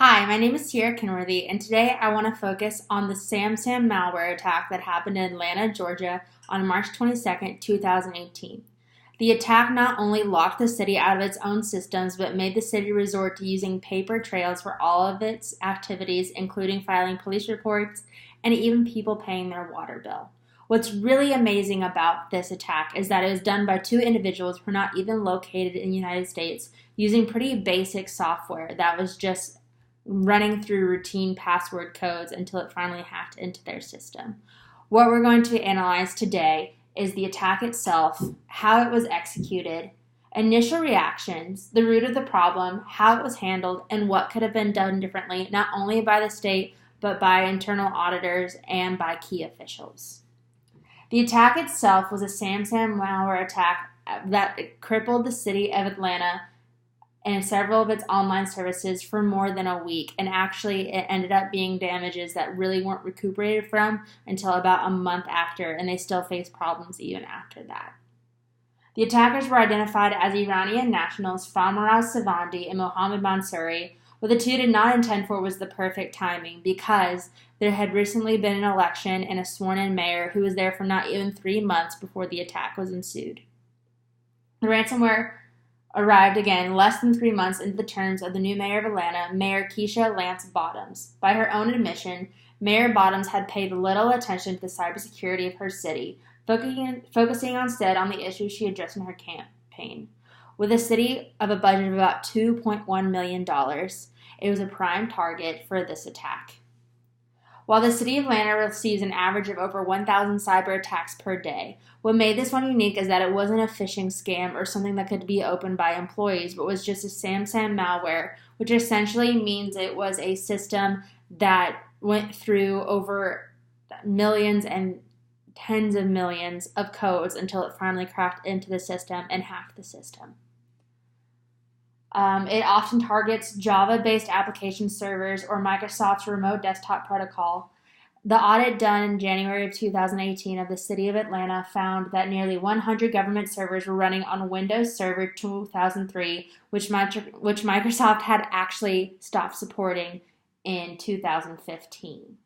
Hi, my name is Sierra Kenworthy, and today I want to focus on the SamSam malware attack that happened in Atlanta, Georgia on March 22nd, 2018. The attack not only locked the city out of its own systems, but made the city resort to using paper trails for all of its activities, including filing police reports and even people paying their water bill. What's really amazing about this attack is that it was done by two individuals who are not even located in the United States using pretty basic software that was just running through routine password codes until it finally hacked into their system. What we're going to analyze today is the attack itself, how it was executed, initial reactions, the root of the problem, how it was handled, and what could have been done differently, not only by the state, but by internal auditors and by key officials. The attack itself was a SamSam malware attack that crippled the city of Atlanta and several of its online services for more than a week, and actually it ended up being damages that really weren't recuperated from until about a month after, and they still face problems even after that. The attackers were identified as Iranian nationals Fahmaraz Savandi and Mohammad Mansouri. What the two did not intend for was the perfect timing, because there had recently been an election and a sworn-in mayor who was there for not even 3 months before the attack was ensued. The ransomware arrived again less than 3 months into the terms of the new mayor of Atlanta, Mayor Keisha Lance Bottoms. By her own admission, Mayor Bottoms had paid little attention to the cybersecurity of her city, focusing instead on the issues she addressed in her campaign. With a city of a budget of about $2.1 million, it was a prime target for this attack. While the city of Atlanta receives an average of over 1,000 cyber attacks per day, what made this one unique is that it wasn't a phishing scam or something that could be opened by employees, but was just a SamSam malware, which essentially means it was a system that went through over millions and tens of millions of codes until it finally cracked into the system and hacked the system. It often targets Java-based application servers or Microsoft's remote desktop protocol. The audit done in January of 2018 of the city of Atlanta found that nearly 100 government servers were running on Windows Server 2003, which Microsoft had actually stopped supporting in 2015.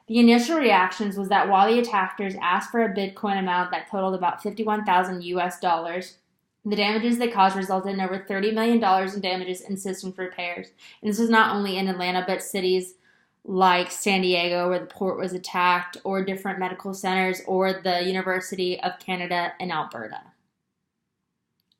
The initial reactions was that while the attackers asked for a Bitcoin amount that totaled about 51,000 US dollars, the damages they caused resulted in over $30 million in damages and systems repairs. And this was not only in Atlanta, but cities like San Diego, where the port was attacked, or different medical centers, or the University of Canada in Alberta.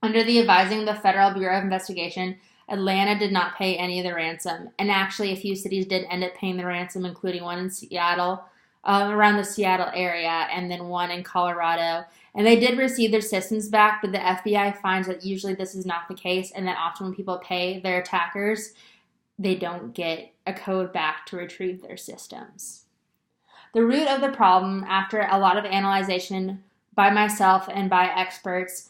Under the advising of the Federal Bureau of Investigation, Atlanta did not pay any of the ransom. And actually, a few cities did end up paying the ransom, including one in Seattle, around the Seattle area, and then one in Colorado. And they did receive their systems back, but the FBI finds that usually this is not the case, and that often when people pay their attackers, they don't get a code back to retrieve their systems. The root of the problem, after a lot of analysis by myself and by experts,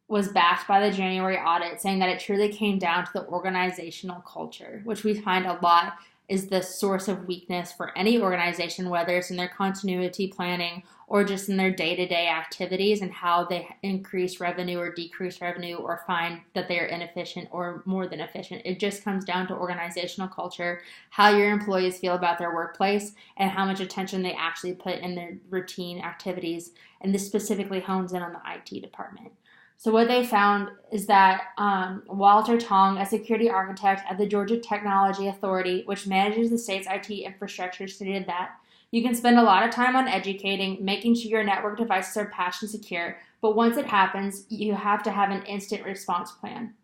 was backed by the January audit, saying that it truly came down to the organizational culture, which we find a lot is the source of weakness for any organization, whether it's in their continuity planning or just in their day-to-day activities and how they increase revenue or decrease revenue or find that they are inefficient or more than efficient. It just comes down to organizational culture, how your employees feel about their workplace, and how much attention they actually put in their routine activities. And this specifically hones in on the IT department. So what they found is that Walter Tong, a security architect at the Georgia Technology Authority, which manages the state's IT infrastructure, stated that you can spend a lot of time on educating, making sure your network devices are patched and secure, but once it happens, you have to have an instant response plan.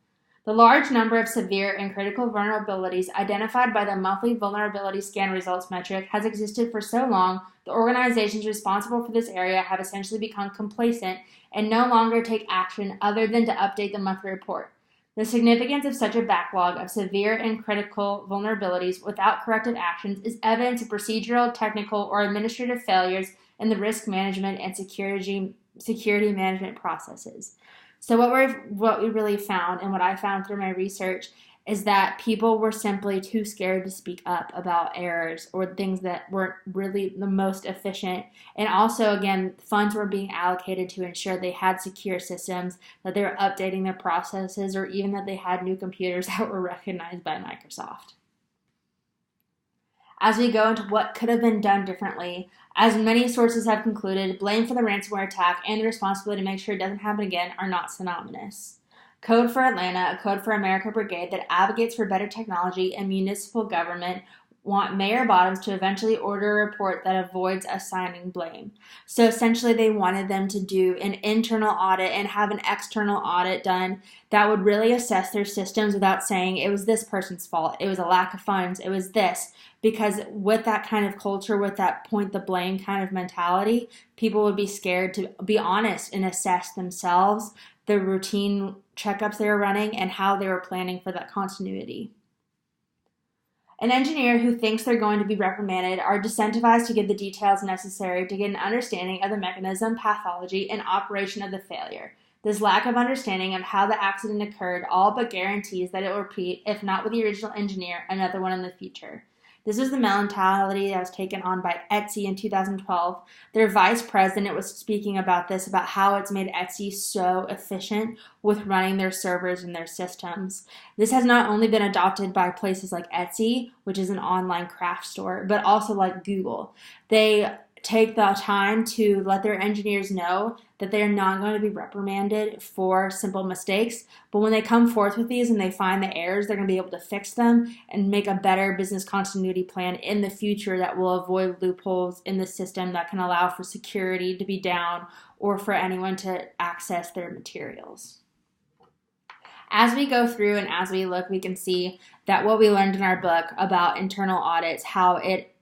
The large number of severe and critical vulnerabilities identified by the monthly vulnerability scan results metric has existed for so long, the organizations responsible for this area have essentially become complacent and no longer take action other than to update the monthly report. The significance of such a backlog of severe and critical vulnerabilities without corrective actions is evidence of procedural, technical, or administrative failures in the risk management and security management processes. So what we really found, and what I found through my research, is that people were simply too scared to speak up about errors or things that weren't really the most efficient. And also, again, funds were being allocated to ensure they had secure systems, that they were updating their processes, or even that they had new computers that were recognized by Microsoft. As we go into what could have been done differently, as many sources have concluded, blame for the ransomware attack and the responsibility to make sure it doesn't happen again are not synonymous. Code for Atlanta, a Code for America brigade that advocates for better technology and municipal government, want Mayor Bottoms to eventually order a report that avoids assigning blame. So essentially, they wanted them to do an internal audit and have an external audit done that would really assess their systems without saying it was this person's fault, it was a lack of funds, it was this. Because with that kind of culture, with that point the blame kind of mentality, people would be scared to be honest and assess themselves, the routine checkups they were running, and how they were planning for that continuity. An engineer who thinks they're going to be reprimanded are disincentivized to give the details necessary to get an understanding of the mechanism, pathology, and operation of the failure. This lack of understanding of how the accident occurred all but guarantees that it will repeat, if not with the original engineer, another one in the future. This was the mentality that was taken on by Etsy in 2012. Their vice president was speaking about this, about how it's made Etsy so efficient with running their servers and their systems. This has not only been adopted by places like Etsy, which is an online craft store, but also like Google. They take the time to let their engineers know that they're not going to be reprimanded for simple mistakes, but when they come forth with these and they find the errors, they're going to be able to fix them and make a better business continuity plan in the future that will avoid loopholes in the system that can allow for security to be down or for anyone to access their materials. As we go through and as we look, we can see that what we learned in our book about internal audits, how it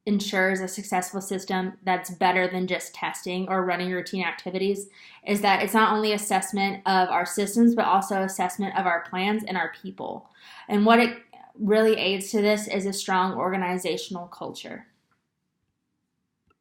ensures a successful system that's better than just testing or running routine activities, is that it's not only assessment of our systems, but also assessment of our plans and our people. And what it really aids to this is a strong organizational culture.